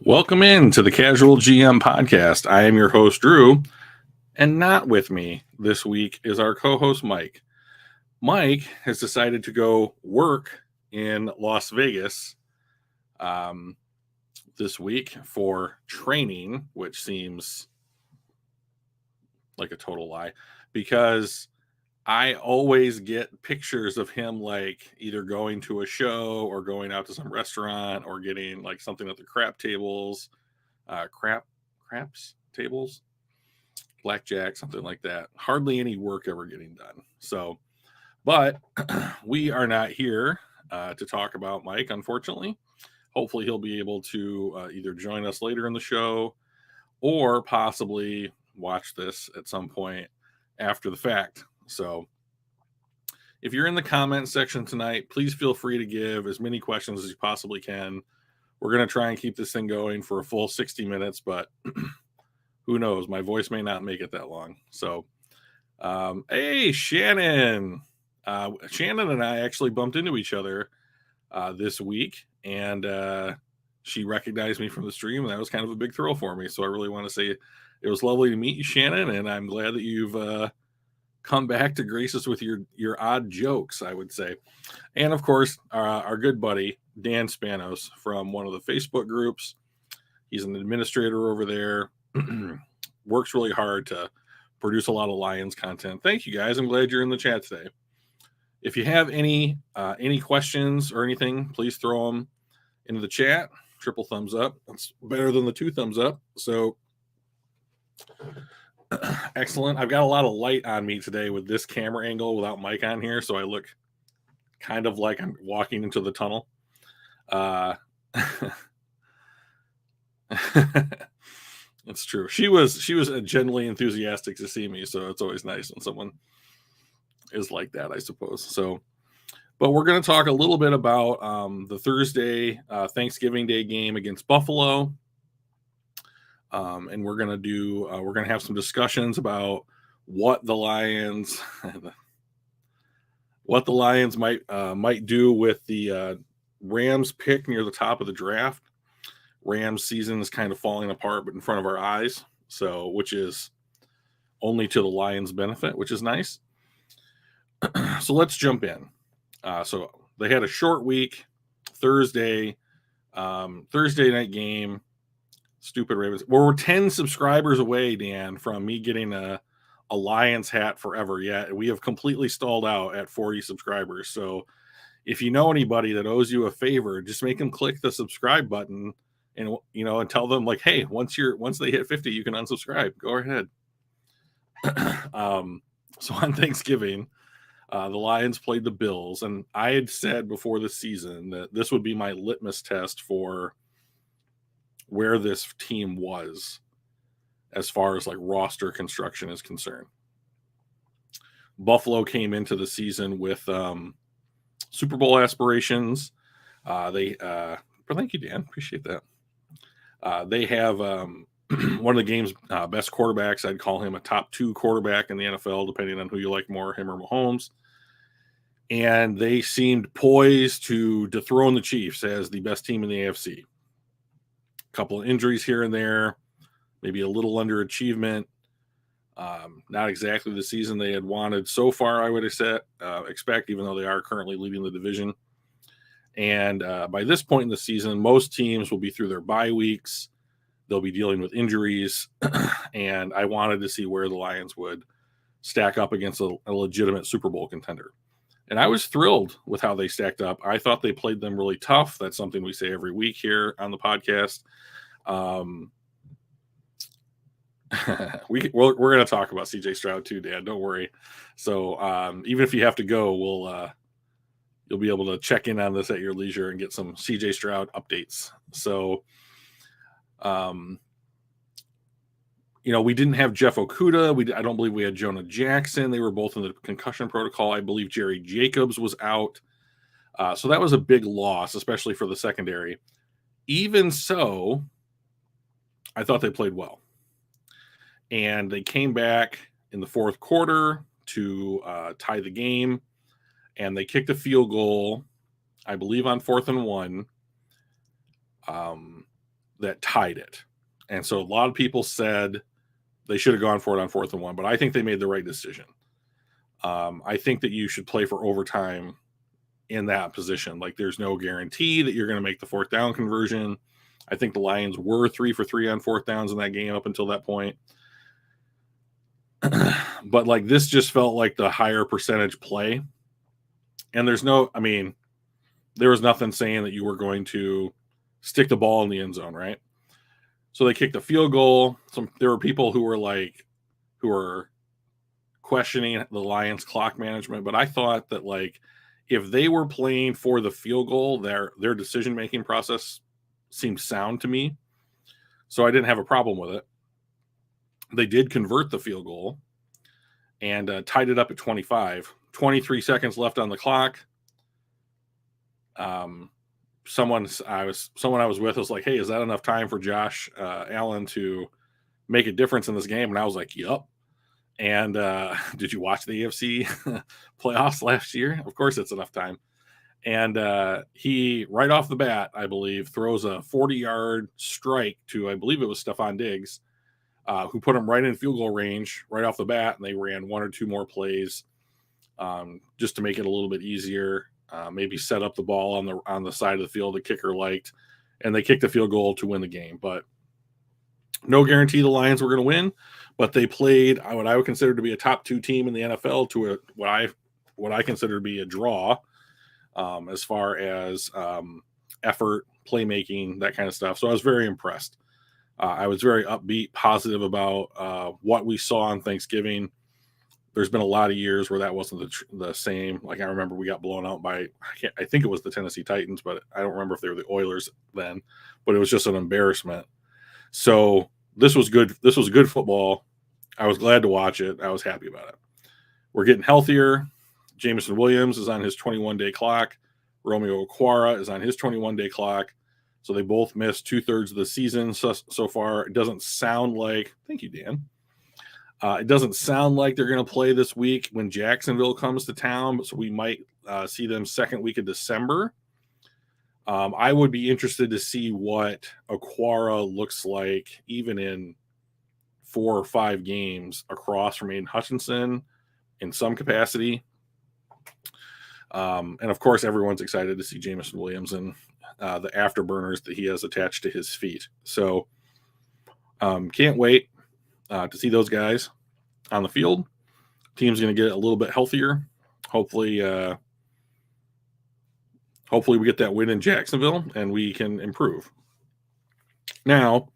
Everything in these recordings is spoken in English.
Welcome in to the Casual GM podcast. I am your host, Drew, and not with me this week is our co host, Mike. Mike has decided to go work in Las Vegas this week for training, which seems like a total lie because I always get pictures of him like either going to a show or going out to some restaurant or getting like something at the crap tables, craps tables, blackjack, something like that. Hardly any work ever getting done. So, but we are not here to talk about Mike, unfortunately. Hopefully, he'll be able to either join us later in the show or possibly watch this at some point after the fact. So, if you're in the comment section tonight, please feel free to give as many questions as you possibly can. We're going to try and keep this thing going for a full 60 minutes, but who knows? My voice may not make it that long. So, hey, Shannon. Shannon and I actually bumped into each other this week, and she recognized me from the stream, and that was kind of a big thrill for me. So I really want to say it was lovely to meet you, Shannon, and I'm glad that you've come back to grace us with your odd jokes, I would say. And of course, our good buddy Dan Spanos from one of the Facebook groups. He's an administrator over there. Works really hard to produce a lot of Lions content. Thank you guys. I'm glad you're in the chat today. If you have any questions or anything, please throw them into the chat. Triple thumbs up. That's better than the 2 thumbs up. So excellent. I've got a lot of light on me today with this camera angle without Mike on here, so I look kind of like I'm walking into the tunnel. It's true. She was genuinely enthusiastic to see me, so it's always nice when someone is like that, I suppose. So, but we're going to talk a little bit about the Thursday Thanksgiving Day game against Buffalo. And we're going to have some discussions about what the Lions might do with the Rams pick near the top of the draft. Rams season is kind of falling apart, but in front of our eyes. So, which is only to the Lions' benefit, which is nice. So let's jump in. So they had a short week, Thursday night game. Stupid Ravens. We're 10 subscribers away, Dan, from me getting a Lions hat forever. Yet we have completely stalled out at 40 subscribers. So if you know anybody that owes you a favor, just make them click the subscribe button and and tell them like, hey, once they hit 50, you can unsubscribe. Go ahead. So on Thanksgiving, the Lions played the Bills, and I had said before the season that this would be my litmus test for where this team was as far as like roster construction is concerned. Buffalo came into the season with Super Bowl aspirations. Thank you, Dan. Appreciate that. They have one of the game's best quarterbacks. I'd call him a top 2 quarterback in the NFL, depending on who you like more, him or Mahomes. And they seemed poised to dethrone the Chiefs as the best team in the AFC. A couple of injuries here and there, maybe a little underachievement. Not exactly the season they had wanted so far, I would expect, even though they are currently leading the division. And by this point in the season, most teams will be through their bye weeks. They'll be dealing with injuries. And I wanted to see where the Lions would stack up against a legitimate Super Bowl contender. And I was thrilled with how they stacked up. I thought they played them really tough. That's something we say every week here on the podcast. We're going to talk about CJ Stroud too, Dan. Don't worry. So even if you have to go, you'll be able to check in on this at your leisure and get some CJ Stroud updates. So, we didn't have Jeff Okudah. I don't believe we had Jonah Jackson. They were both in the concussion protocol. I believe Jerry Jacobs was out. So that was a big loss, especially for the secondary. Even so, I thought they played well. And they came back in the fourth quarter to tie the game. And they kicked a field goal, I believe, on 4th and 1. that tied it. And so a lot of people said they should have gone for it on 4th and 1, but I think they made the right decision. I think that you should play for overtime in that position. Like, there's no guarantee that you're going to make the 4th down conversion. I think the Lions were 3 for 3 on 4th downs in that game up until that point. But like, this just felt like the higher percentage play. And there was nothing saying that you were going to stick the ball in the end zone, right? So they kicked a field goal. There were people who were questioning the Lions clock management, but I thought that, like, if they were playing for the field goal, their decision-making process seemed sound to me. So I didn't have a problem with it. They did convert the field goal and tied it up at 25. 23 seconds left on the clock. Someone I was with was like, "Hey, is that enough time for Josh Allen to make a difference in this game?" And I was like, "Yup." And did you watch the AFC playoffs last year? Of course, it's enough time. And he, right off the bat, I believe, throws a 40-yard strike to, I believe it was Stephon Diggs, who put him right in field goal range right off the bat. And they ran 1 or 2 more plays just to make it a little bit easier. Maybe set up the ball on the side of the field the kicker liked, and they kicked the field goal to win the game. But no guarantee the Lions were going to win, but they played what I would consider to be a top 2 team in the NFL to what I consider to be a draw, as far as effort, playmaking, that kind of stuff. So I was very impressed. I was very upbeat, positive about what we saw on Thanksgiving. There's been a lot of years where that wasn't the same. Like, I remember we got blown out by, I think it was the Tennessee Titans, but I don't remember if they were the Oilers then, but it was just an embarrassment. So this was good. This was good football. I was glad to watch it. I was happy about it. We're getting healthier. Jameson Williams is on his 21-day clock. Romeo Okwara is on his 21-day clock. So they both missed 2/3 of the season so far. It doesn't sound like, thank you, Dan. It doesn't sound like they're going to play this week when Jacksonville comes to town, so we might see them second week of December. I would be interested to see what Okwara looks like even in 4 or 5 games across from Aiden Hutchinson in some capacity. And of course, everyone's excited to see Jameson Williams and the afterburners that he has attached to his feet. So can't wait to see those guys on the field. Team's going to get a little bit healthier. Hopefully we get that win in Jacksonville and we can improve. Now,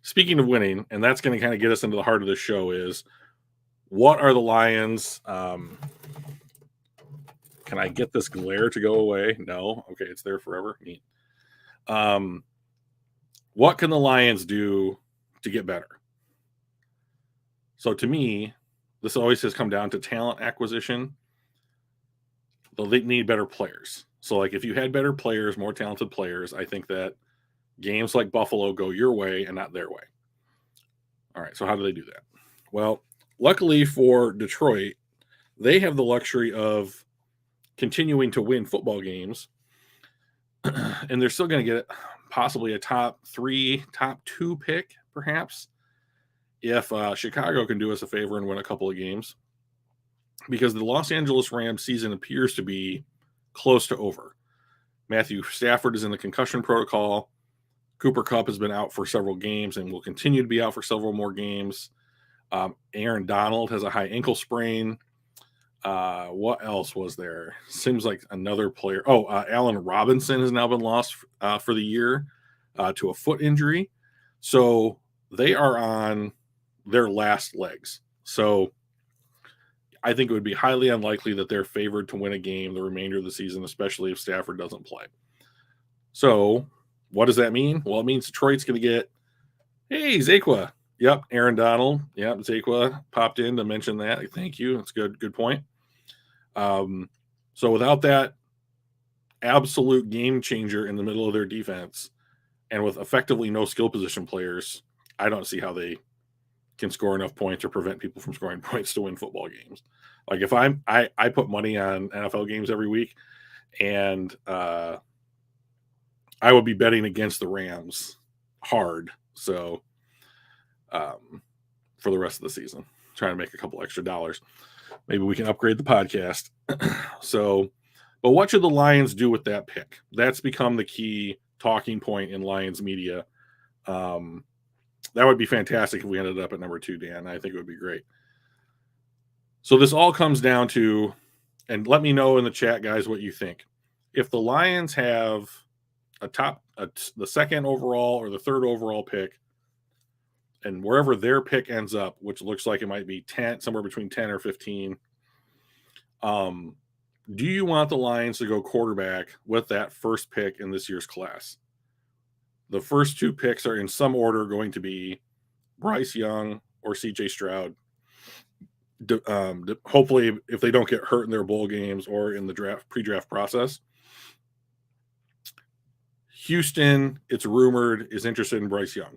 speaking of winning, and that's going to kind of get us into the heart of the show, is what are the Lions? Can I get this glare to go away? No. Okay, it's there forever. Neat. What can the Lions do to get better? So to me, this always has come down to talent acquisition. They need better players. So, like, if you had better players, more talented players, I think that games like Buffalo go your way and not their way. All right, so how do they do that? Well, luckily for Detroit, they have the luxury of continuing to win football games, and they're still going to get possibly a top 3, top 2 pick, perhaps, if Chicago can do us a favor and win a couple of games, because the Los Angeles Rams season appears to be close to over. Matthew Stafford is in the concussion protocol. Cooper Kupp has been out for several games and will continue to be out for several more games. Aaron Donald has a high ankle sprain. What else was there? Seems like another player. Allen Robinson has now been lost for the year to a foot injury. So they are on their last legs. So I think it would be highly unlikely that they're favored to win a game the remainder of the season, especially if Stafford doesn't play. So what does that mean? Well, it means Detroit's going to get, hey, Zakwa. Yep, Aaron Donald. Yep, Zakwa popped in to mention that. Thank you. That's good point. So without that absolute game changer in the middle of their defense, and with effectively no skill position players, I don't see how they can score enough points or prevent people from scoring points to win football games. Like, if I put money on NFL games every week, and I would be betting against the Rams hard. So for the rest of the season, trying to make a couple extra dollars. Maybe we can upgrade the podcast. So, but what should the Lions do with that pick? That's become the key talking point in Lions media. That would be fantastic if we ended up at number 2, Dan. I think it would be great. So this all comes down to, and let me know in the chat, guys, what you think. If the Lions have the second overall or the third overall pick, and wherever their pick ends up, which looks like it might be 10, somewhere between 10 or 15, do you want the Lions to go quarterback with that first pick in this year's class? The first 2 picks are in some order going to be Bryce Young or CJ Stroud. Hopefully, if they don't get hurt in their bowl games or in the pre-draft process. Houston, it's rumored, is interested in Bryce Young.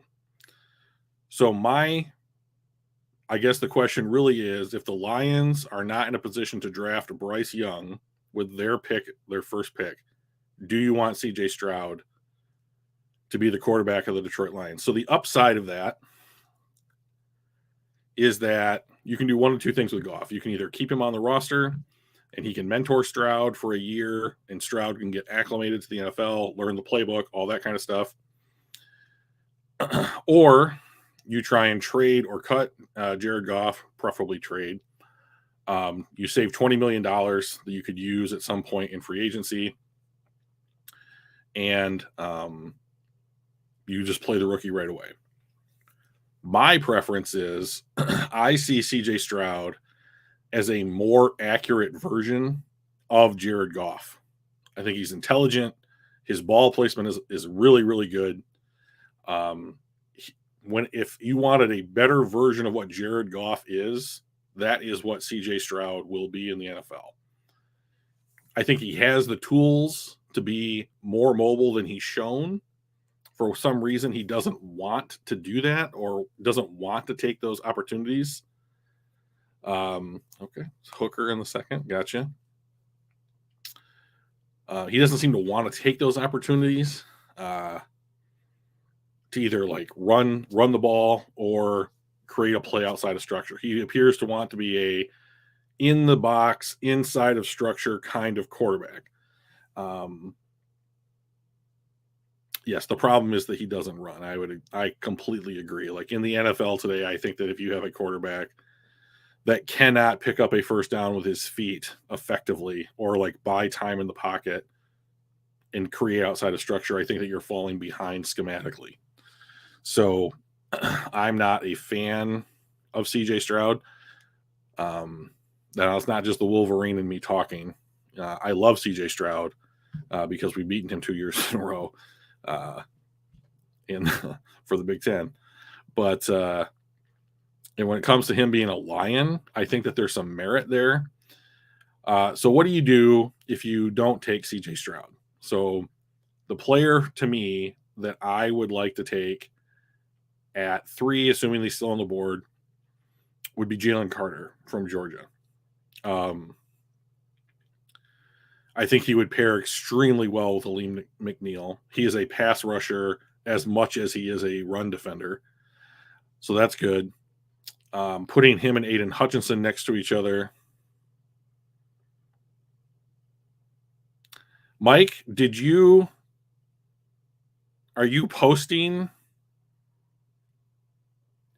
So I guess the question really is, if the Lions are not in a position to draft Bryce Young with their first pick, do you want CJ Stroud to be the quarterback of the Detroit Lions? So the upside of that is that you can do one of 2 things with Goff. You can either keep him on the roster and he can mentor Stroud for a year, and Stroud can get acclimated to the NFL, learn the playbook, all that kind of stuff. Or you try and trade or cut Jared Goff, preferably trade. You save $20 million that you could use at some point in free agency. And you just play the rookie right away. My preference is I see CJ Stroud as a more accurate version of Jared Goff. I think he's intelligent. His ball placement is really, really good. If you wanted a better version of what Jared Goff is, that is what CJ Stroud will be in the NFL. I think he has the tools to be more mobile than he's shown. For some reason, he doesn't want to do that or doesn't want to take those opportunities. Okay, Hooker in the second. Gotcha. He doesn't seem to want to take those opportunities to either like run the ball or create a play outside of structure. He appears to want to be a in the box, inside of structure kind of quarterback. Yes, the problem is that he doesn't run. I completely agree. Like in the NFL today, I think that if you have a quarterback that cannot pick up a first down with his feet effectively or like buy time in the pocket and create outside of structure, I think that you're falling behind schematically. So I'm not a fan of CJ Stroud. That's not just the Wolverine in me talking. I love CJ Stroud because we've beaten him 2 years in a row for the Big Ten. But and when it comes to him being a Lion, I think that there's some merit there. So what do you do if you don't take CJ Stroud? So the player to me that I would like to take at 3, assuming he's still on the board, would be Jalen Carter from Georgia. I think he would pair extremely well with Aleem McNeil. He is a pass rusher as much as he is a run defender. So that's good. Putting him and Aiden Hutchinson next to each other. Mike, are you posting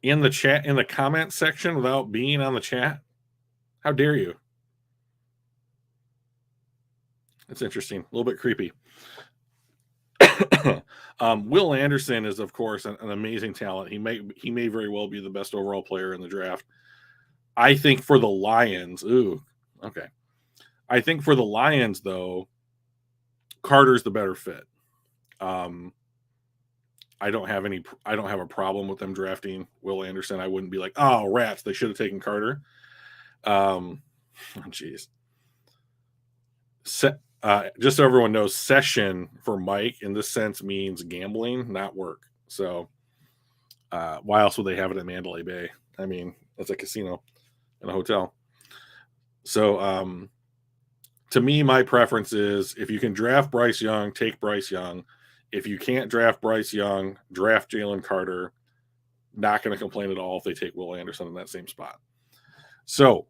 in the chat, in the comment section without being on the chat? How dare you? That's interesting. A little bit creepy. Will Anderson is, of course, an amazing talent. He may very well be the best overall player in the draft. I think for the Lions, okay. I think for the Lions, though, Carter's the better fit. I don't have a problem with them drafting Will Anderson. I wouldn't be like, oh, rats, they should have taken Carter. Jeez. Just so everyone knows, session for Mike in this sense means gambling, not work. So why else would they have it at Mandalay Bay? I mean, it's a casino and a hotel. So to me, my preference is if you can draft Bryce Young, take Bryce Young. If you can't draft Bryce Young, draft Jalen Carter. Not going to complain at all if they take Will Anderson in that same spot. So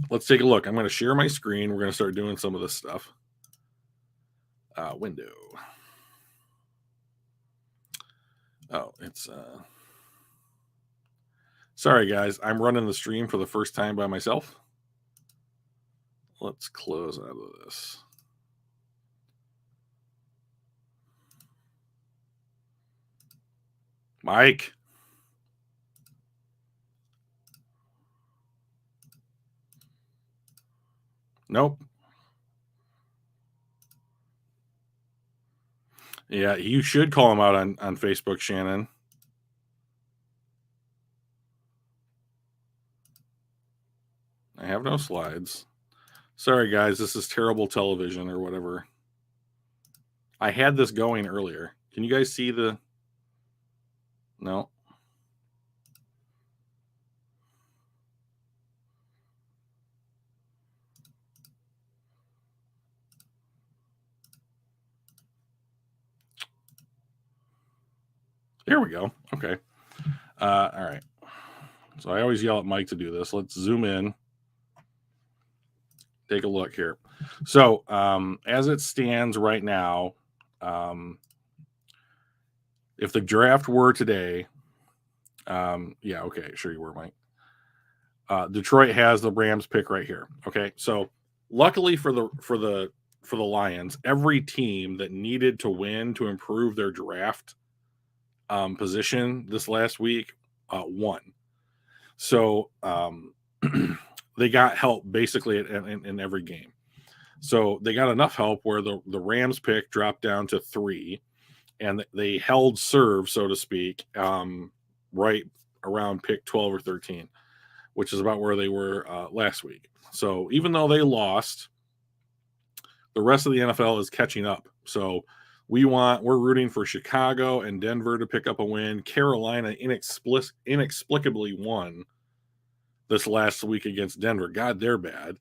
let's take a look. I'm going to share my screen. We're going to start doing some of this stuff. Window. Oh, it's sorry guys, I'm running the stream for the first time by myself. Let's close out of this. Mike. Nope. Yeah, you should call him out on Facebook, Shannon. I have no slides. Sorry, guys. This is terrible television or whatever. I had this going earlier. Can you guys see the... No. There we go. Okay. All right. So I always yell at Mike to do this. Let's zoom in. Take a look here. So as it stands right now, if the draft were today, yeah, okay, sure you were, Mike. Detroit has the Rams pick right here. Okay, so luckily for the Lions, every team that needed to win to improve their draft position this last week won. So they got help basically in every game. So they got enough help where the Rams pick dropped down to 3, and they held serve, so to speak, right around pick 12 or 13, which is about where they were last week. So even though they lost, the rest of the NFL is catching up. So we're rooting for Chicago and Denver to pick up a win. Carolina inexplicably won this last week against Denver. God, they're bad.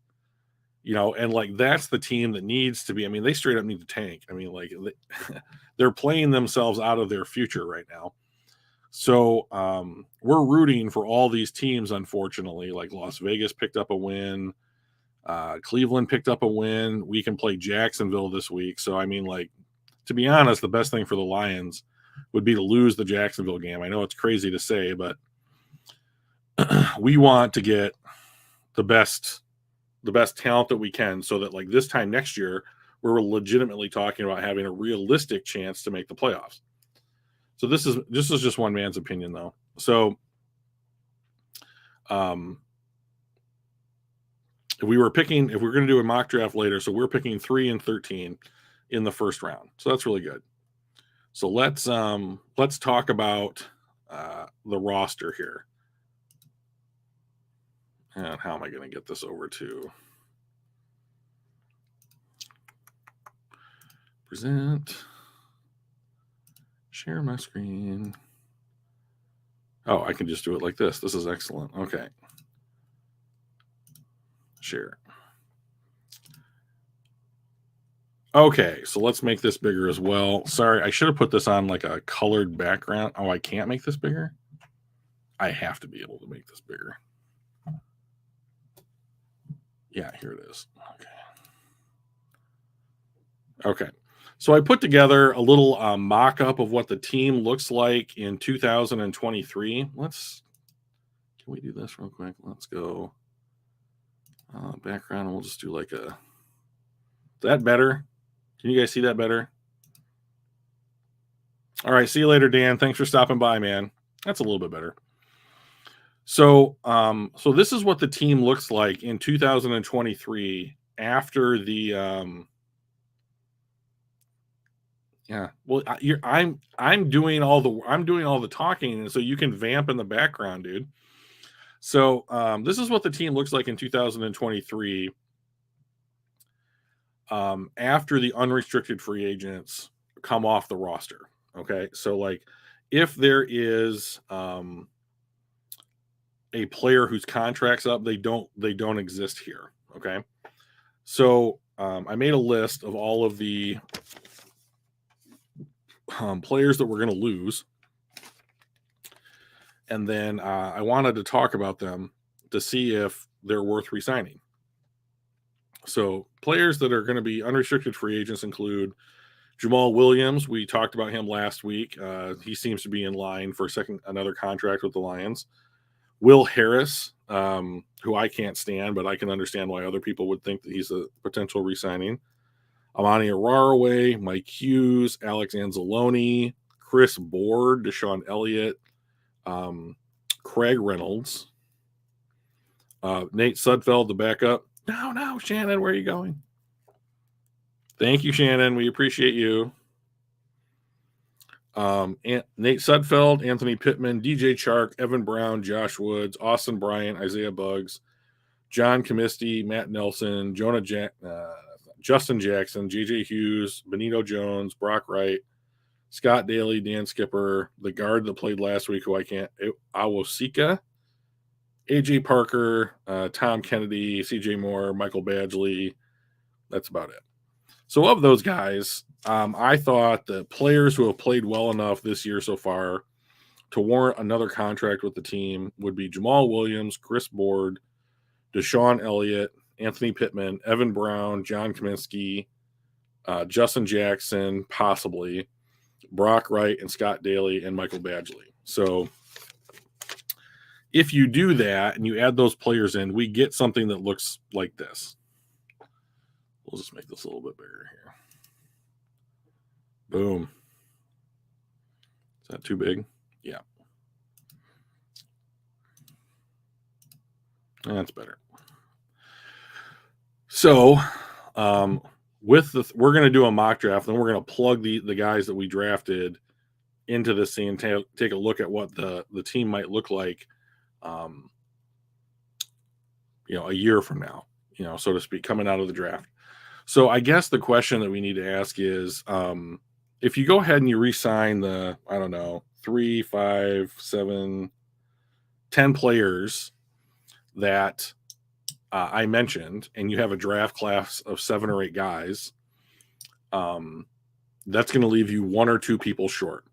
And like that's the team that needs to be. I mean, they straight up need to tank. I mean, like they're playing themselves out of their future right now. So we're rooting for all these teams, unfortunately. Like Las Vegas picked up a win. Cleveland picked up a win. We can play Jacksonville this week. So, I mean, like, to be honest, the best thing for the Lions would be to lose the Jacksonville game. I know it's crazy to say, but we want to get the best talent that we can so that, like, this time next year, we're legitimately talking about having a realistic chance to make the playoffs. So this is just one man's opinion, though. So, if we're going to do a mock draft later, so we're picking 3 and 13 in the first round. So that's really good. So let's talk about the roster here. And how am I going to get this over to present? Share my screen. Oh, I can just do it like this. This is excellent. Okay. Share. Okay, so let's make this bigger as well. Sorry, I should have put this on like a colored background. Oh, I can't make this bigger? I have to be able to make this bigger. Yeah, here it is. Okay. So I put together a little mock-up of what the team looks like in 2023. Can we do this real quick? Let's go background, and we'll just do like is that better? Can you guys see that better? All right, see you later, Dan. Thanks for stopping by, man. That's a little bit better. So, so this is what the team looks like in 2023 after the yeah. Well, I'm doing all the talking, and so you can vamp in the background, dude. So this is what the team looks like in 2023 after the unrestricted free agents come off the roster. Okay, so like if there is a player whose contract's up, they don't exist here. Okay, so I made a list of all of the players that we're going to lose. And then I wanted to talk about them to see if they're worth re-signing. So players that are going to be unrestricted free agents include Jamal Williams. We talked about him last week. He seems to be in line for another contract with the Lions. Will Harris, who I can't stand, but I can understand why other people would think that he's a potential re-signing. Amani Araraway, Mike Hughes, Alex Anzalone, Chris Board, Deshaun Elliott, Craig Reynolds, Nate Sudfeld, the backup. No, Shannon, where are you going? Thank you, Shannon. We appreciate you. Nate Sudfeld, Anthony Pittman, DJ Chark, Evan Brown, Josh Woods, Austin Bryant, Isaiah Buggs, John Comiskey, Matt Nelson, Justin Jackson, JJ Hughes, Benito Jones, Brock Wright, Scott Daly, Dan Skipper, the guard that played last week, who I can't, Awosika, AJ Parker, Tom Kennedy, CJ Moore, Michael Badgley. That's about it. So of those guys, I thought the players who have played well enough this year so far to warrant another contract with the team would be Jamal Williams, Chris Board, Deshaun Elliott, Anthony Pittman, Evan Brown, John Comiskey, Justin Jackson, possibly, Brock Wright, and Scott Daly, and Michael Badgley. So if you do that and you add those players in, we get something that looks like this. We'll just make this a little bit bigger here. Boom. Is that too big? Yeah. That's better. So, we're going to do a mock draft, and we're going to plug the guys that we drafted into this thing and take a look at what the team might look like, a year from now, so to speak, coming out of the draft. So I guess the question that we need to ask is, if you go ahead and you re-sign the, 3, 5, 7, 10 players that I mentioned, and you have a draft class of 7 or 8 guys, that's going to leave you 1 or 2 people short.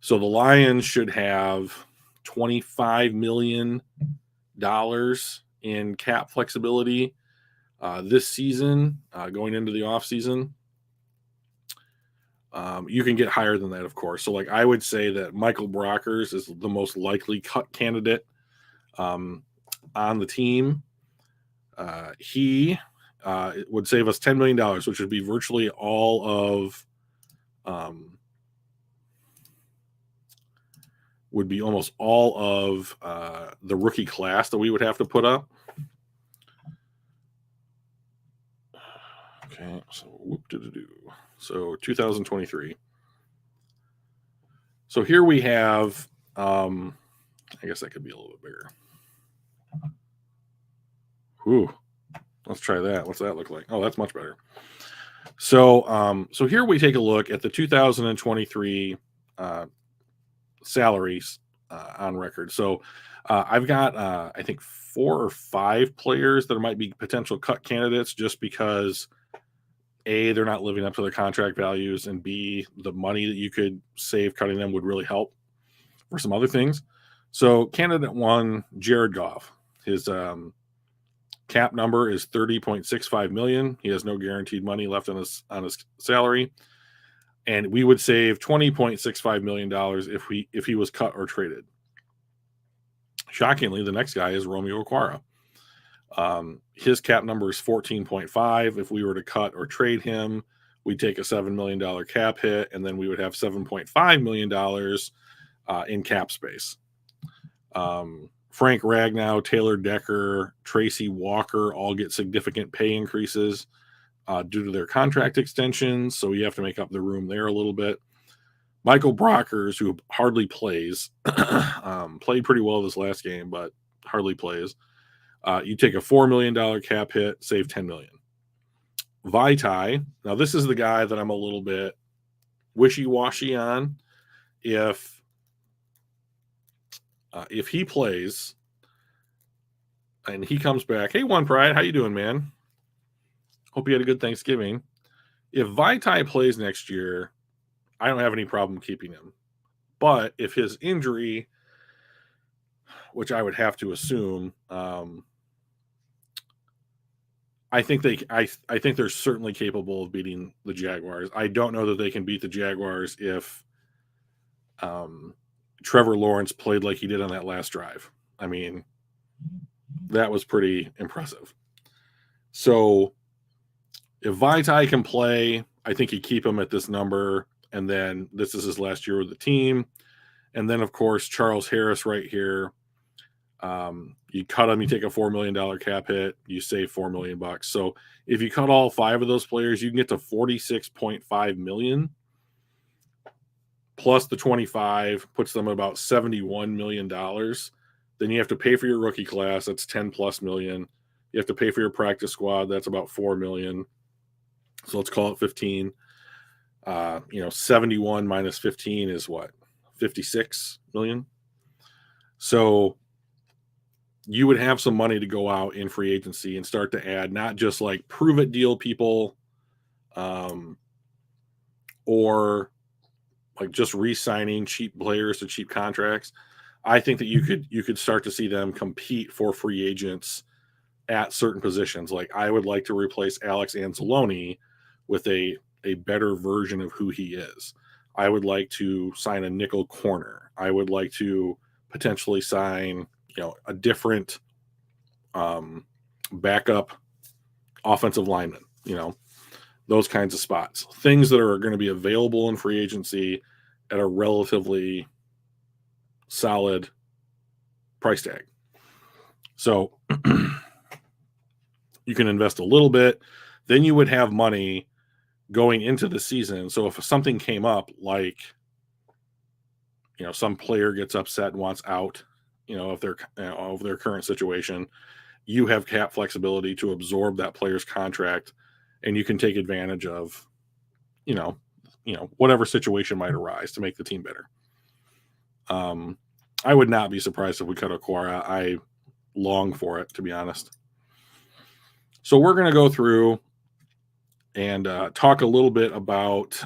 So the Lions should have $25 million in cap flexibility this season, going into the offseason. You can get higher than that, of course. So, I would say that Michael Brockers is the most likely cut candidate on the team. He would save us $10 million, which would be virtually all of, would be almost all of the rookie class that we would have to put up. Okay, so 2023. So here we have, I guess that could be a little bit bigger. Ooh, let's try that. What's that look like? Oh, that's much better. So, so here we take a look at the 2023 salaries on record. So I've got, I think, 4 or 5 players that might be potential cut candidates just because A, they're not living up to their contract values, and B, the money that you could save cutting them would really help for some other things. So candidate 1, Jared Goff. His cap number is $30.65 million. He has no guaranteed money left on his salary. And we would save $20.65 million if he was cut or traded. Shockingly, the next guy is Romeo Okwara. His cap number is 14.5. If we were to cut or trade him, we'd take a $7 million cap hit, and then we would have $7.5 million in cap space. Frank Ragnow, Taylor Decker, Tracy Walker all get significant pay increases due to their contract extensions, so you have to make up the room there a little bit. Michael Brockers, who hardly plays, played pretty well this last game, but hardly plays. You take a $4 million cap hit, save $10 million. Vaitai, now this is the guy that I'm a little bit wishy-washy on. If he plays and he comes back, hey, One Pride, how you doing, man? Hope you had a good Thanksgiving. If Vaitai plays next year, I don't have any problem keeping him. But if his injury, which I would have to assume, I think I think they're certainly capable of beating the Jaguars. I don't know that they can beat the Jaguars if Trevor Lawrence played like he did on that last drive. I mean, that was pretty impressive. So if Vaitai can play, I think you keep him at this number, and then this is his last year with the team. And then, of course, Charles Harris right here. You cut him, you take a $4 million cap hit, you save $4 million. So if you cut all 5 of those players, you can get to $46.5 million. Plus the 25 puts them at about $71 million. Then you have to pay for your rookie class. That's 10 plus million. You have to pay for your practice squad. That's about 4 million. So let's call it 15. 71 minus 15 is what? 56 million. So you would have some money to go out in free agency and start to add, not just like prove it deal people, or like just re-signing cheap players to cheap contracts. I think that you could start to see them compete for free agents at certain positions. Like I would like to replace Alex Anzalone with a better version of who he is. I would like to sign a nickel corner. I would like to potentially sign, a different backup offensive lineman, those kinds of spots. Things that are going to be available in free agency at a relatively solid price tag. So you can invest a little bit, then you would have money going into the season. So if something came up, like, some player gets upset and wants out, of their current situation, you have cap flexibility to absorb that player's contract, and you can take advantage of, whatever situation might arise to make the team better. I would not be surprised if we cut Okwara. I long for it, to be honest. So we're going to go through and talk a little bit about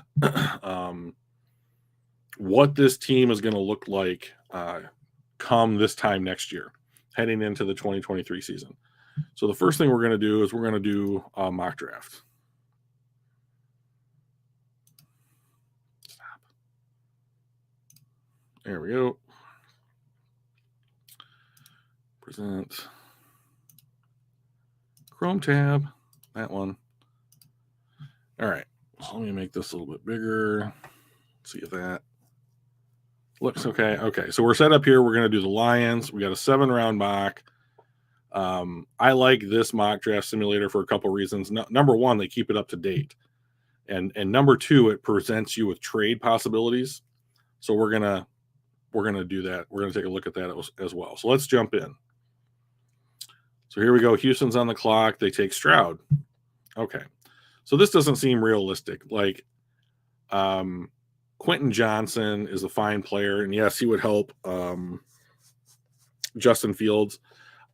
what this team is going to look like come this time next year, heading into the 2023 season. So the first thing we're going to do is we're going to do a mock draft. Stop. There we go. Present. Chrome tab. That one. All right. So let me make this a little bit bigger. See if that looks okay. Okay. So we're set up here. We're going to do the Lions. We got a 7-round mock. I like this mock draft simulator for a couple reasons. Number one, they keep it up to date. And number two, it presents you with trade possibilities. So we're gonna do that. We're gonna take a look at that as well. So let's jump in. So here we go. Houston's on the clock. They take Stroud. Okay. So this doesn't seem realistic. Like Quentin Johnson is a fine player, and yes, he would help Justin Fields.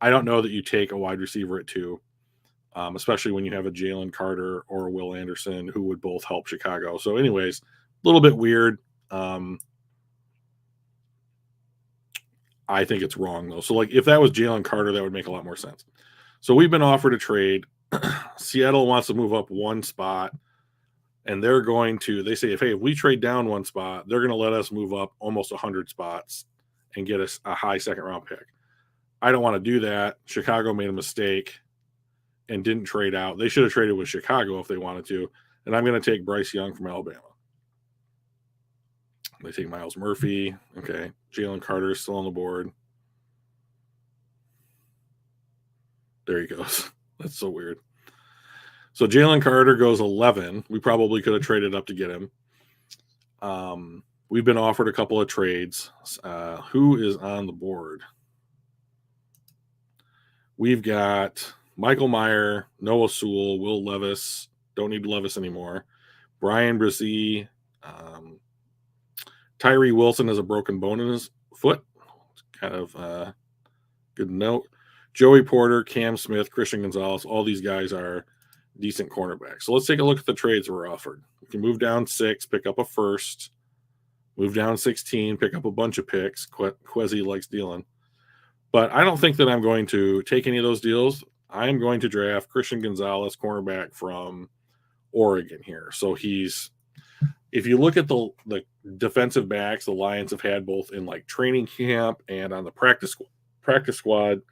I don't know that you take a wide receiver at 2, especially when you have a Jalen Carter or a Will Anderson who would both help Chicago. So anyways, a little bit weird. I think it's wrong, though. So, like, if that was Jalen Carter, that would make a lot more sense. So we've been offered a trade. Seattle wants to move up 1 spot, and they say, if we trade down 1 spot, they're going to let us move up almost 100 spots and get us a high second-round pick. I don't want to do that. Chicago made a mistake and didn't trade out. They should have traded with Chicago if they wanted to, and I'm going to take Bryce Young from Alabama. They take Miles Murphy. Okay. Jalen Carter is still on the board. There he goes. That's so weird. So Jalen Carter goes 11. We probably could have traded up to get him. We've been offered a couple of trades. Who is on the board? We've got Michael Mayer, Noah Sewell, Will Levis. Don't need Levis anymore. Brian Brzee. Tyree Wilson has a broken bone in his foot. It's kind of good note. Joey Porter, Cam Smith, Christian Gonzalez, all these guys are decent cornerback. So let's take a look at the trades we're offered. We can move down 6, pick up a first, move down 16, pick up a bunch of picks. Quezzy likes dealing. But I don't think that I'm going to take any of those deals. I'm going to draft Christian Gonzalez, cornerback from Oregon here. So if you look at the defensive backs the Lions have had both in like training camp and on the practice squad,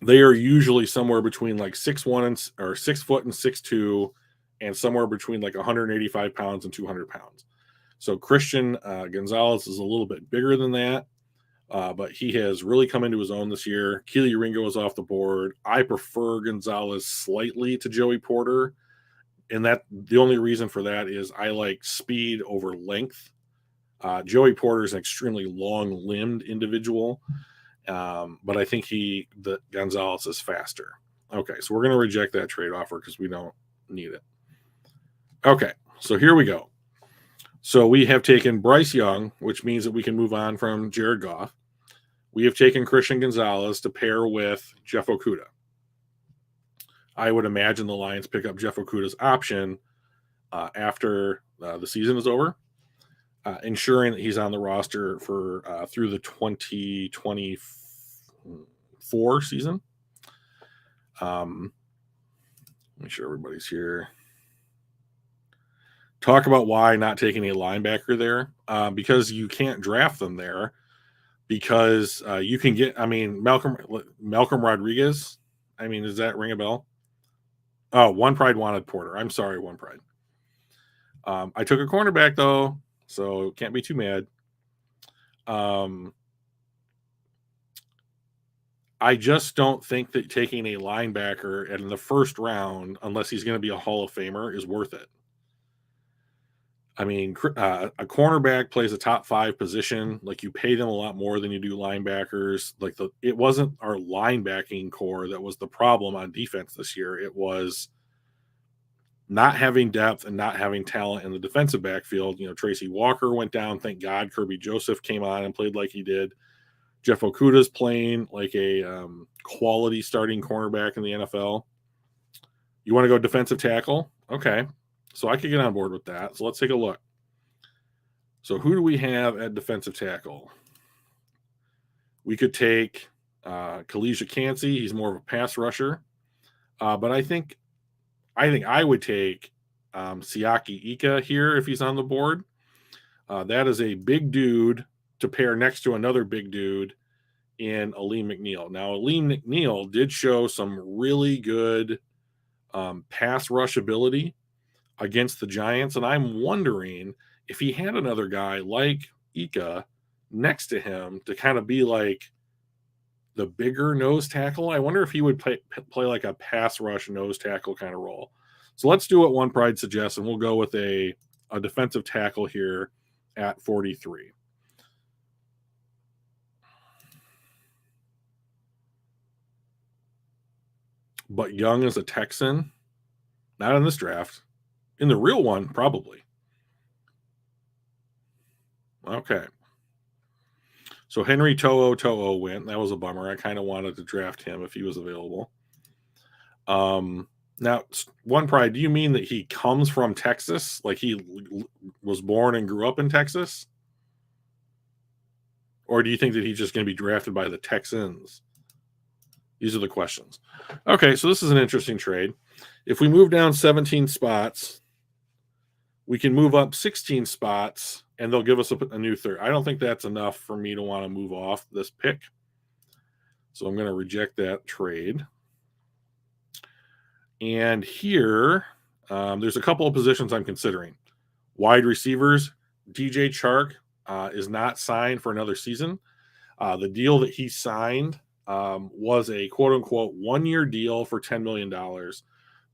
they are usually somewhere between like 6'1" or 6 foot and 6'2", and somewhere between like 185 pounds and 200 pounds. So Christian Gonzalez is a little bit bigger than that, but he has really come into his own this year. Keely Ringo is off the board. I prefer Gonzalez slightly to Joey Porter, and that the only reason for that is I like speed over length. Joey Porter is an extremely long-limbed individual, but I think Gonzalez is faster. Okay, so we're going to reject that trade offer because we don't need it. Okay, so here we go. So we have taken Bryce Young, which means that we can move on from Jared Goff. We have taken Christian Gonzalez to pair with Jeff Okudah. I would imagine the Lions pick up Jeff Okudah's option after the season is over, ensuring that he's on the roster for through the 2024 season. Make sure everybody's here. Talk about why not taking a linebacker there, because you can't draft them there, because you can get, Malcolm Rodriguez. Does that ring a bell? Oh, One Pride wanted Porter. I'm sorry, One Pride. I took a cornerback though, so can't be too mad. I just don't think that taking a linebacker in the first round, unless he's going to be a Hall of Famer, is worth it. A cornerback plays a top 5 position. Like, you pay them a lot more than you do linebackers. Like, it wasn't our linebacking core that was the problem on defense this year. It was not having depth and not having talent in the defensive backfield. Tracy Walker went down. Thank God Kirby Joseph came on and played like he did. Jeff Okudah's playing like a quality starting cornerback in the NFL. You want to go defensive tackle? Okay. So I could get on board with that. So let's take a look. So who do we have at defensive tackle? We could take Kalijah Kancey. He's more of a pass rusher. But I think I would take Siaki Ika here if he's on the board. That is a big dude to pair next to another big dude in Aleem McNeil. Now, Aleem McNeil did show some really good pass rush ability against the Giants, and I'm wondering if he had another guy like Ika next to him to kind of be like the bigger nose tackle. I wonder if he would play like a pass rush nose tackle kind of role. So let's do what One Pride suggests, and we'll go with a defensive tackle here at 43. But Young is a Texan, not in this draft. In the real one, probably. Okay. So Henry To'o went. That was a bummer. I kind of wanted to draft him if he was available. Now, One Pride, do you mean that he comes from Texas? Like he was born and grew up in Texas? Or do you think that he's just going to be drafted by the Texans? These are the questions. Okay, so this is an interesting trade. If we move down 17 spots, we can move up 16 spots, and they'll give us a new third. I don't think that's enough for me to want to move off this pick. So I'm going to reject that trade. And here, there's a couple of positions I'm considering. Wide receivers, DJ Chark is not signed for another season. The deal that he signed was a quote-unquote one-year deal for $10 million,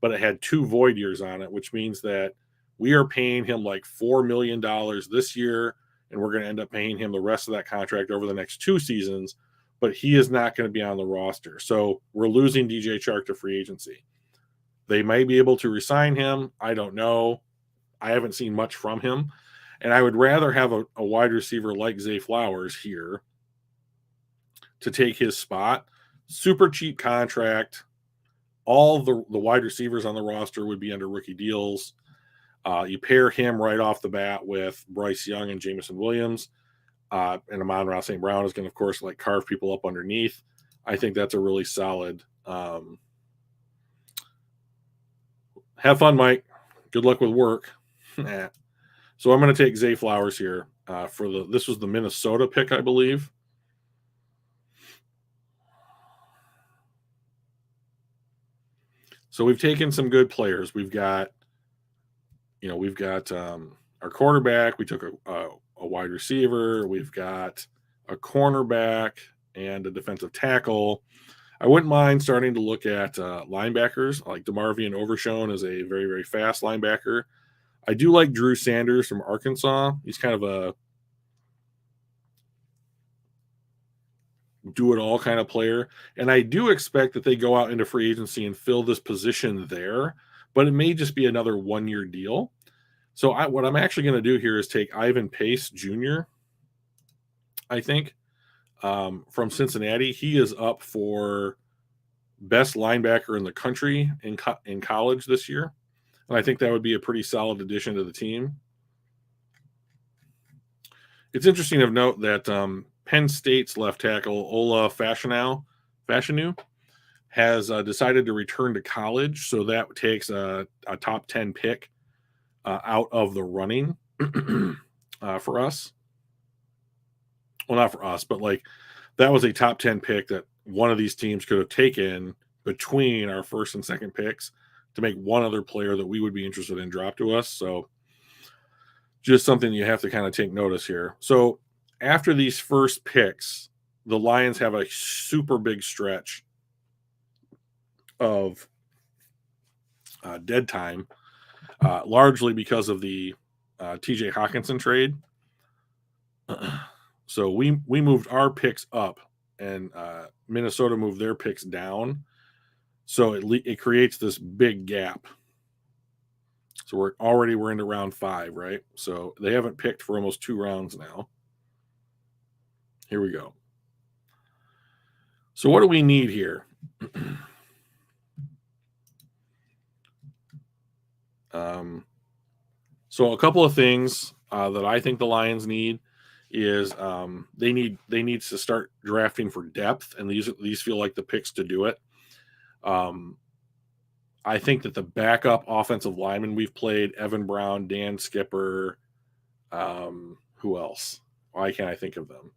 but it had 2 void years on it, which means that we are paying him like $4 million this year, and we're going to end up paying him the rest of that contract over the next 2 seasons, but he is not going to be on the roster. So we're losing DJ Chark to free agency. They may be able to re-sign him. I don't know. I haven't seen much from him, and I would rather have a wide receiver like Zay Flowers here to take his spot. Super cheap contract. all the wide receivers on the roster would be under rookie deals. You pair him right off the bat with Bryce Young and Jameson Williams, and Amon-Ra St. Brown is going to, of course, like carve people up underneath. I think that's a really solid. Have fun, Mike. Good luck with work. So I'm going to take Zay Flowers here this was the Minnesota pick, I believe. So we've taken some good players. We've got our quarterback. We took a wide receiver. We've got a cornerback and a defensive tackle. I wouldn't mind starting to look at linebackers. Like DeMarvion Overshown is a very, very fast linebacker. I do like Drew Sanders from Arkansas. He's kind of a do-it-all kind of player. And I do expect that they go out into free agency and fill this position there, but it may just be another one-year deal. So what I'm actually going to do here is take Ivan Pace Jr., I think, from Cincinnati. He is up for best linebacker in the country in college this year. And I think that would be a pretty solid addition to the team. It's interesting to note that Penn State's left tackle, Ola Fashanu, has decided to return to college. So that takes a top 10 pick out of the running for us. Well, not for us, but like that was a top 10 pick that one of these teams could have taken between our first and second picks to make one other player that we would be interested in drop to us. So just something you have to kind of take notice here. So after these first picks, the Lions have a super big stretch of dead time, largely because of the TJ Hawkinson trade. So we moved our picks up, and Minnesota moved their picks down. So it creates this big gap. So we're into round 5, right? So they haven't picked for almost 2 rounds now. Here we go. So what do we need here? So a couple of things that I think the Lions need is they need to start drafting for depth, and these feel like the picks to do it. I think that the backup offensive linemen we've played, Evan Brown, Dan Skipper, who else? Why can't I think of them?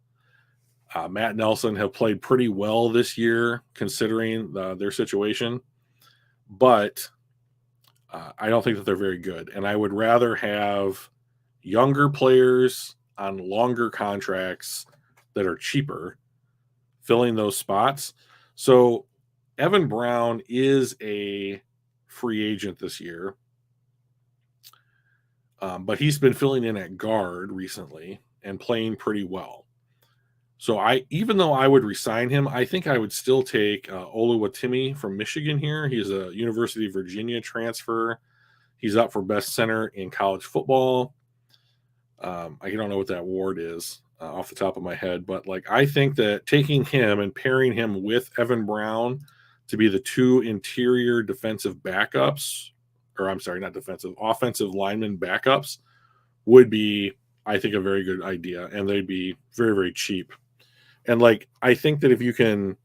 Matt Nelson have played pretty well this year considering their situation, but I don't think that they're very good. And I would rather have younger players on longer contracts that are cheaper filling those spots. So Evan Brown is a free agent this year, but he's been filling in at guard recently and playing pretty well. So even though I would resign him, I think I would still take Oluwatimi from Michigan here. He's a University of Virginia transfer. He's up for best center in college football. I don't know what that award is off the top of my head, but like I think that taking him and pairing him with Evan Brown to be the 2 interior defensive backups, or I'm sorry, not defensive, offensive lineman backups would be, I think, a very good idea, and they'd be very, very cheap. And like I think that if you can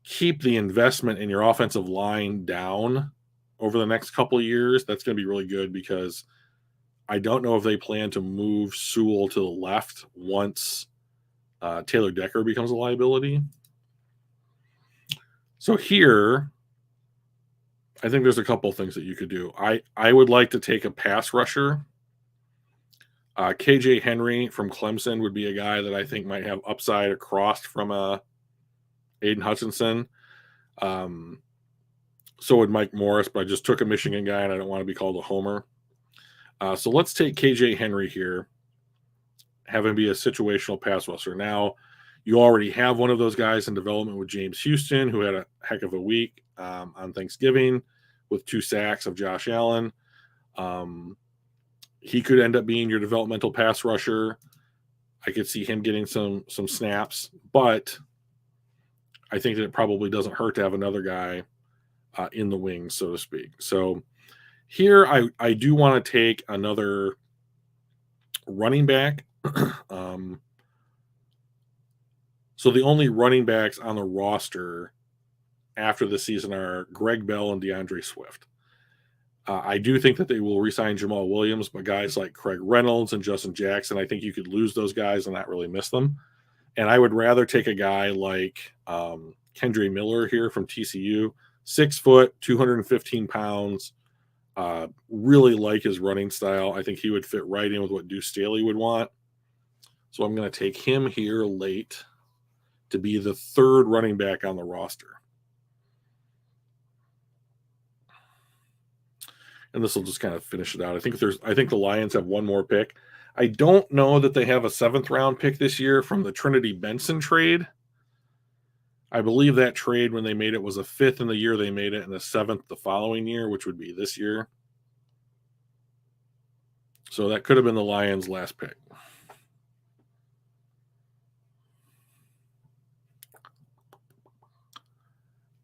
keep the investment in your offensive line down over the next couple of years, that's going to be really good, because I don't know if they plan to move Sewell to the left once Taylor Decker becomes a liability. So here, I think there's a couple of things that you could do. I would like to take a pass rusher. KJ Henry from Clemson would be a guy that I think might have upside across from Aiden Hutchinson. So would Mike Morris, but I just took a Michigan guy and I don't want to be called a homer. So let's take KJ Henry here, have him be a situational pass rusher. Now, you already have one of those guys in development with James Houston, who had a heck of a week on Thanksgiving with 2 sacks of Josh Allen. He could end up being your developmental pass rusher. I could see him getting some snaps, but I think that it probably doesn't hurt to have another guy in the wings, so to speak. So here I do want to take another running back. um, so the only running backs on the roster after the season are Greg Bell and DeAndre Swift. I do think that they will resign Jamal Williams, but guys like Craig Reynolds and Justin Jackson, I think you could lose those guys and not really miss them. And I would rather take a guy like Kendre Miller here from TCU, 6 foot, 215 pounds. Really like his running style. I think he would fit right in with what Deuce Staley would want. So I'm going to take him here late to be the third running back on the roster. And this will just kind of finish it out. I think the Lions have one more pick. I don't know that they have a 7th round pick this year from the Trinity Benson trade. I believe that trade, when they made it, was a 5th in the year they made it and a 7th the following year, which would be this year. So that could have been the Lions' last pick.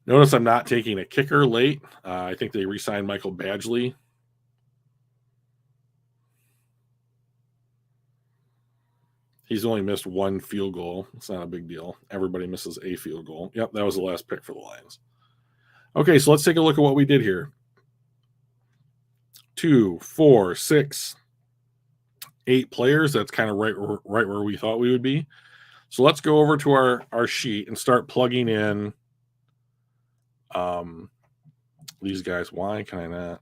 Notice I'm not taking a kicker late. I think they re-signed Michael Badgley. He's only missed 1 field goal. It's not a big deal. Everybody misses a field goal. Yep, that was the last pick for the Lions. Okay, so let's take a look at what we did here. 2, 4, 6, 8 players. That's kind of right where we thought we would be. So let's go over to our sheet and start plugging in these guys. Why can I not?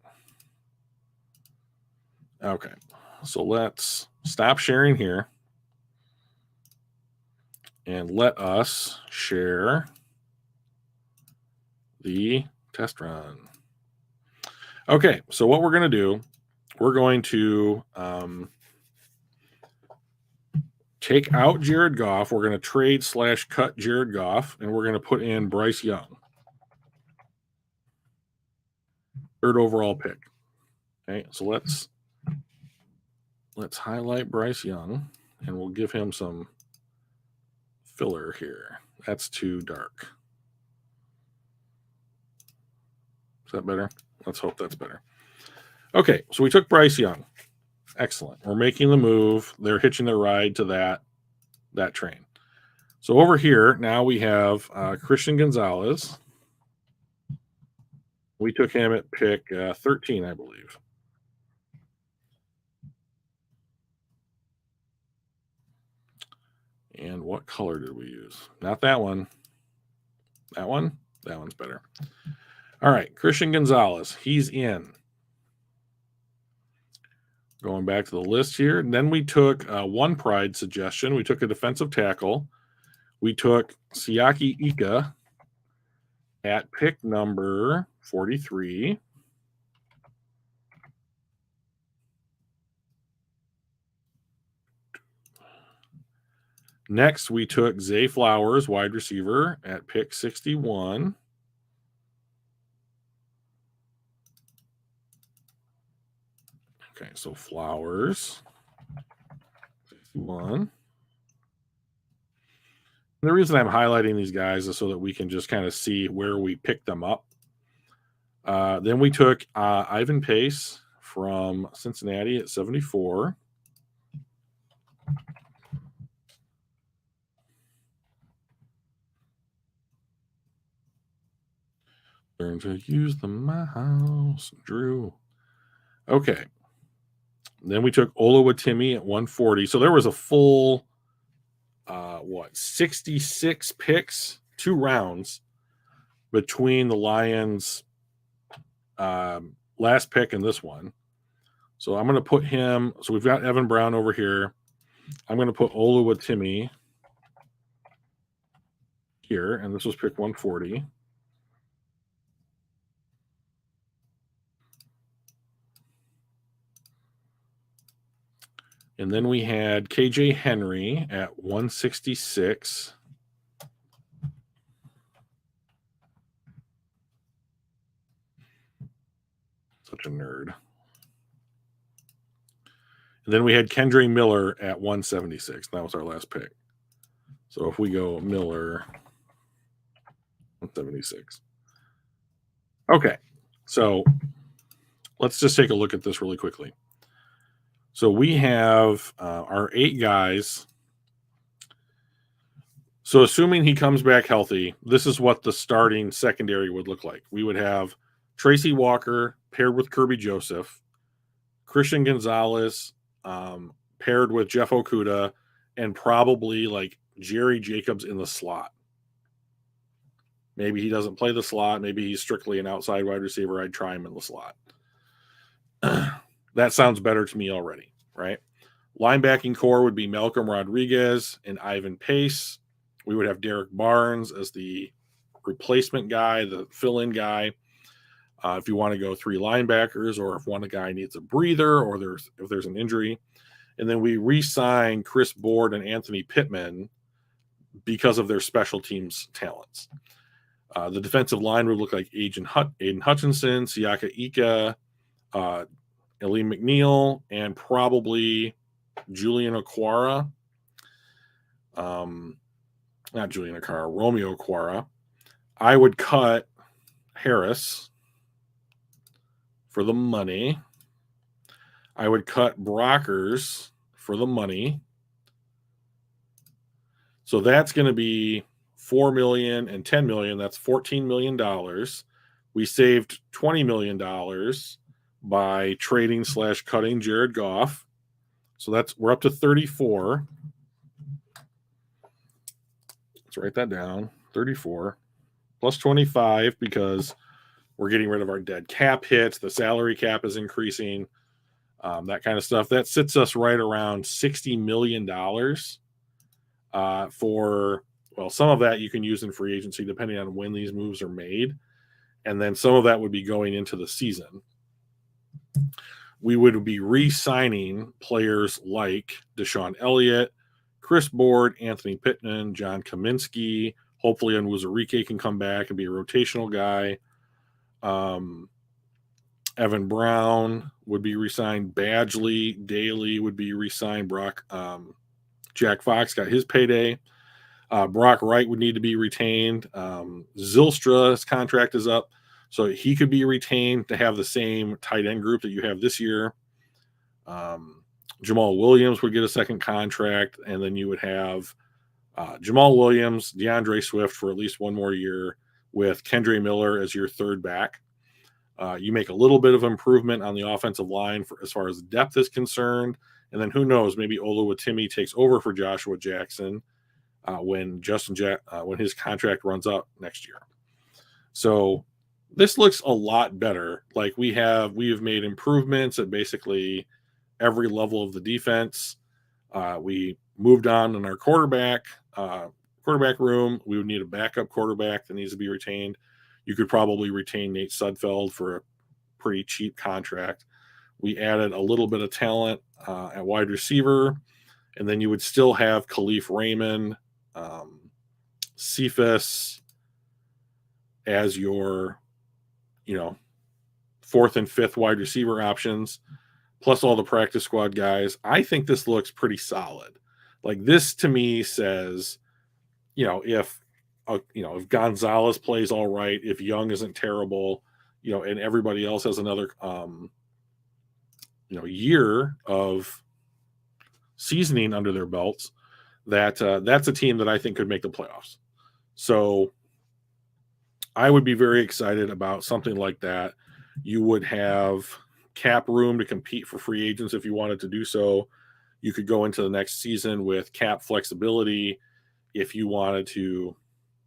Okay, so let's stop sharing here and let us share the test run. Okay, so what we're going to do, we're going to take out Jared Goff. We're going to trade/cut Jared Goff, and we're going to put in Bryce Young. 3rd overall pick. Okay, so let's highlight Bryce Young, and we'll give him some filler here. That's too dark. Is that better? Let's hope that's better. Okay, so we took Bryce Young. Excellent. We're making the move. They're hitching their ride to that train. So over here, now we have Christian Gonzalez. We took him at pick 13, I believe. And what color did we use? Not that one. That one? That one's better. All right, Christian Gonzalez. He's in. Going back to the list here. And then we took one Pride suggestion. We took a defensive tackle. We took Siaki Ika at pick number 43. Next, we took Zay Flowers, wide receiver, at pick 61. Okay, so Flowers, 61. The reason I'm highlighting these guys is so that we can just kind of see where we picked them up. Then we took Ivan Pace from Cincinnati at 74. Learn to use the mouse, Drew. Okay. Then we took Oluwatimi at 140. So there was a full 66 picks, 2 rounds between the Lions' last pick and this one. So I'm going to put him. So we've got Evan Brown over here. I'm going to put Oluwatimi here, and this was pick 140. And then we had KJ Henry at 166. Such a nerd. And then we had Kendre Miller at 176. That was our last pick. So if we go Miller, 176. Okay. So let's just take a look at this really quickly. So we have our 8 guys. So assuming he comes back healthy, this is what the starting secondary would look like. We would have Tracy Walker paired with Kirby Joseph, Christian Gonzalez paired with Jeff Okuda, and probably like Jerry Jacobs in the slot. Maybe he doesn't play the slot. Maybe he's strictly an outside wide receiver. I'd try him in the slot. That sounds better to me already, right? Linebacking core would be Malcolm Rodriguez and Ivan Pace. We would have Derek Barnes as the replacement guy, the fill-in guy. If you want to go 3 linebackers, or if one guy needs a breather, or if there's an injury, and then we re-sign Chris Board and Anthony Pittman because of their special teams talents. The defensive line would look like Aiden Hutchinson, Siaka Ika, Ellie McNeil, and probably Julian Okwara. Not Julian Okwara, Romeo Okwara. I would cut Harris for the money. I would cut Brockers for the money. So that's going to be $4 million and $10 million. That's $14 million. We saved $20 million by trading / cutting Jared Goff. So we're up to 34. Let's write that down. 34 plus 25 because we're getting rid of our dead cap hit. The salary cap is increasing. That kind of stuff. That sits us right around $60 million for, well, some of that you can use in free agency depending on when these moves are made. And then some of that would be going into the season. We would be re-signing players like Deshaun Elliott, Chris Board, Anthony Pittman, John Kaminsky. Hopefully Onwuzurike can come back and be a rotational guy. Evan Brown would be re-signed. Badgley, Daly would be re-signed. Jack Fox got his payday. Brock Wright would need to be retained. Zylstra's contract is up, so he could be retained to have the same tight end group that you have this year. Jamal Williams would get a second contract, and then you would have Jamal Williams, DeAndre Swift for at least one more year with Kendre Miller as your third back. You make a little bit of improvement on the offensive line as far as depth is concerned. And then who knows, maybe Oluwatimi takes over for Joshua Jackson when when his contract runs out next year. So this looks a lot better. Like we have made improvements at basically every level of the defense. We moved on in our quarterback room. We would need a backup quarterback that needs to be retained. You could probably retain Nate Sudfeld for a pretty cheap contract. We added a little bit of talent at wide receiver, and then you would still have Khalif Raymond, Cephas as your, fourth and fifth wide receiver options, plus all the practice squad guys. I think this looks pretty solid. Like this to me says, if Gonzalez plays all right, if Young isn't terrible, and everybody else has another, year of seasoning under their belts, that's a team that I think could make the playoffs. So I would be very excited about something like that. You would have cap room to compete for free agents if you wanted to do so. You could go into the next season with cap flexibility if you wanted to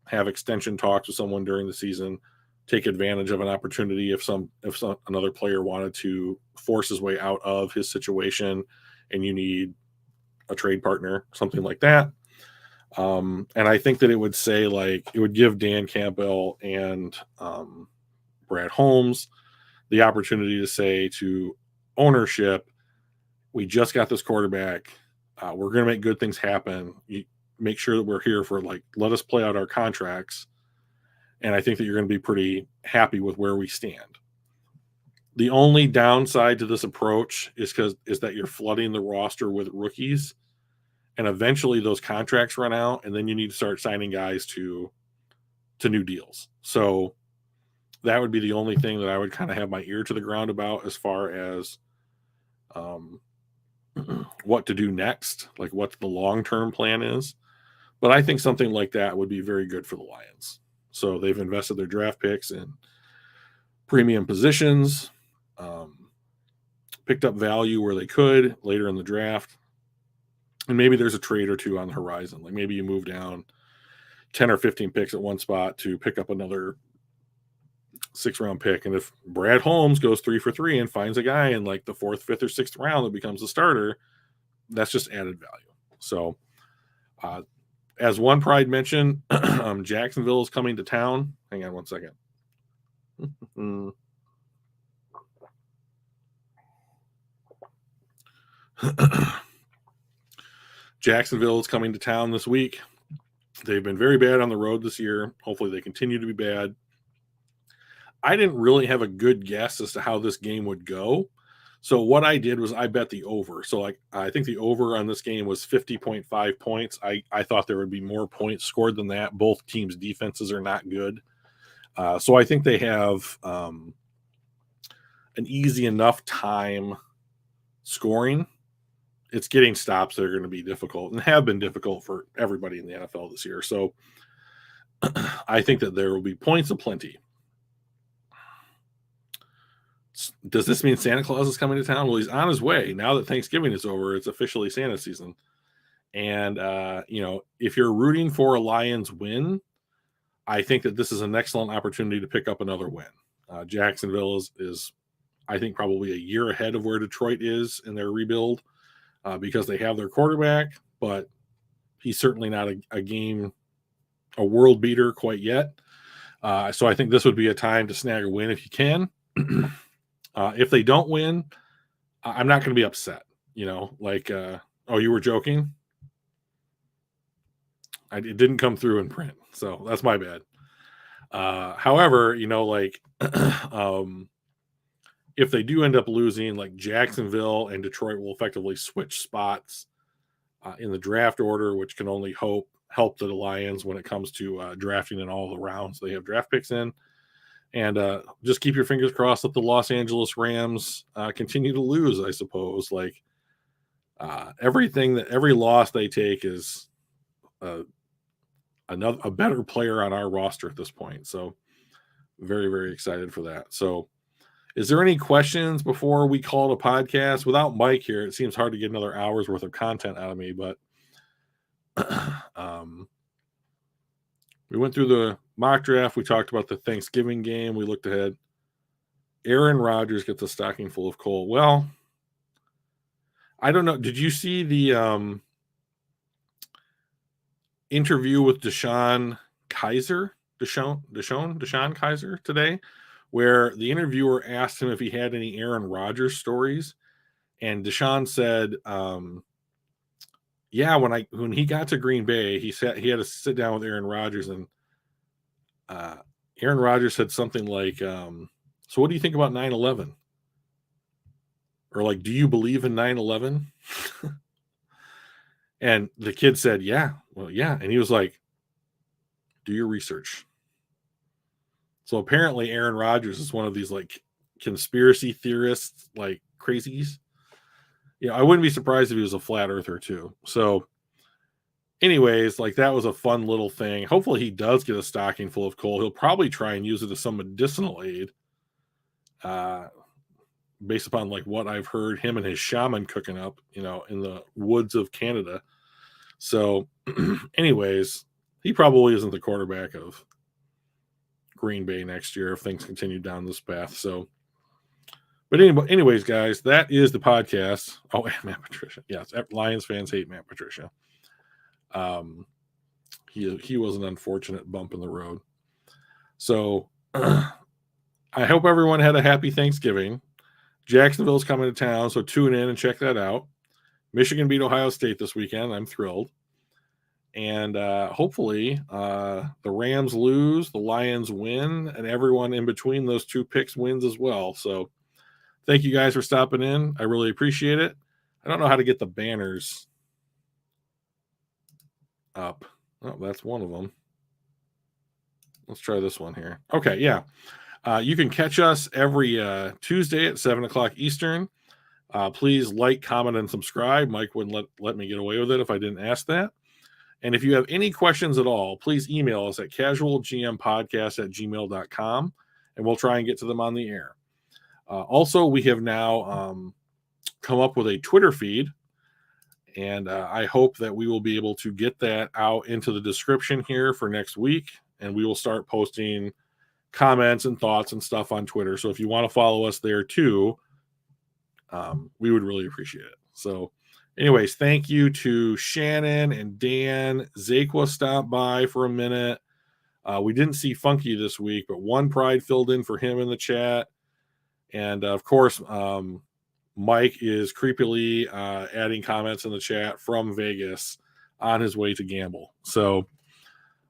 have extension talks with someone during the season, take advantage of an opportunity if another player wanted to force his way out of his situation and you need a trade partner, something like that. And I think that it would say, like, it would give Dan Campbell and Brad Holmes the opportunity to say to ownership, we just got this quarterback. We're going to make good things happen. You make sure that we're here for, let us play out our contracts. And I think that you're going to be pretty happy with where we stand. The only downside to this approach is that you're flooding the roster with rookies, and eventually those contracts run out, and then you need to start signing guys to new deals. So that would be the only thing that I would kind of have my ear to the ground about as far as um, what to do next, like what the long term plan is. But I think something like that would be very good for the Lions. So they've invested their draft picks in premium positions, um, picked up value where they could later in the draft. And maybe there's a trade or two on the horizon. Like maybe you move down 10 or 15 picks at one spot to pick up another 6 round pick. And if Brad Holmes goes 3 for 3 and finds a guy in like the 4th, 5th, or 6th round that becomes a starter, that's just added value. So, as One Pride mentioned, Jacksonville is coming to town. Hang on one second. Jacksonville is coming to town this week. They've been very bad on the road this year. Hopefully, they continue to be bad. I didn't really have a good guess as to how this game would go. So what I did was I bet the over. So like I think the over on this game was 50.5 points. I thought there would be more points scored than that. Both teams' defenses are not good. So I think they have an easy enough time scoring. It's getting stops that are going to be difficult and have been difficult for everybody in the NFL this year. So I think that there will be points aplenty. Does this mean Santa Claus is coming to town? Well, he's on his way. Now that Thanksgiving is over, it's officially Santa season. And, if you're rooting for a Lions win, I think that this is an excellent opportunity to pick up another win. Jacksonville is, I think, probably a year ahead of where Detroit is in their rebuild because they have their quarterback, but he's certainly not a world beater quite yet. So I think this would be a time to snag a win if you can. If they don't win, I'm not going to be upset. Oh, you were joking? It didn't come through in print, so that's my bad. However, if they do end up losing, like Jacksonville and Detroit will effectively switch spots in the draft order, which can only help the Lions when it comes to drafting in all the rounds they have draft picks in. And just keep your fingers crossed that the Los Angeles Rams continue to lose, I suppose. Like every loss they take is a better player on our roster at this point. So very, very excited for that. So is there any questions before we call it a podcast? Without Mike here, it seems hard to get another hour's worth of content out of me, but we went through the mock draft. We talked about the Thanksgiving game. We looked ahead. Aaron Rodgers gets a stocking full of coal. Well, I don't know. Did you see the interview with DeShone Kizer today, where the interviewer asked him if he had any Aaron Rodgers stories, and DeShone said, "Yeah, when he got to Green Bay, he said he had to sit down with Aaron Rodgers, and Aaron Rodgers said something like, so what do you think about 9/11? Or like, do you believe in 9/11?" And the kid said, "Yeah, well, yeah." And he was like, "Do your research." So apparently Aaron Rodgers is one of these like conspiracy theorists, like crazies. I wouldn't be surprised if he was a flat earther too. So anyways, like that was a fun little thing. Hopefully he does get a stocking full of coal. He'll probably try and use it as some medicinal aid. Based upon like what I've heard him and his shaman cooking up, in the woods of Canada. So anyways, he probably isn't the quarterback of Green Bay next year if things continue down this path. So, but anyways, guys, that is the podcast. Oh, Matt Patricia. Yes, Lions fans hate Matt Patricia. He was an unfortunate bump in the road. So, I hope everyone had a happy Thanksgiving. Jacksonville's coming to town, so tune in and check that out. Michigan beat Ohio State this weekend. I'm thrilled. And hopefully the Rams lose, the Lions win, and everyone in between those two picks wins as well. So thank you guys for stopping in. I really appreciate it. I don't know how to get the banners up. Oh, that's one of them. Let's try this one here. Okay, yeah. You can catch us every Tuesday at 7 o'clock Eastern. Please like, comment, and subscribe. Mike wouldn't let me get away with it if I didn't ask that. And if you have any questions at all, please email us at casualgmpodcast@gmail.com, and we'll try and get to them on the air. Also, we have now come up with a Twitter feed, and I hope that we will be able to get that out into the description here for next week, and we will start posting comments and thoughts and stuff on Twitter. So if you want to follow us there too, we would really appreciate it. So anyways, thank you to Shannon and Dan. Zakwa stopped by for a minute. We didn't see Funky this week, but One Pride filled in for him in the chat. And of course, Mike is creepily adding comments in the chat from Vegas on his way to gamble. So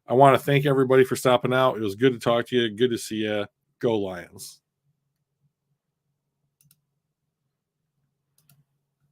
I want to thank everybody for stopping out. It was good to talk to you. Good to see you. Go Lions.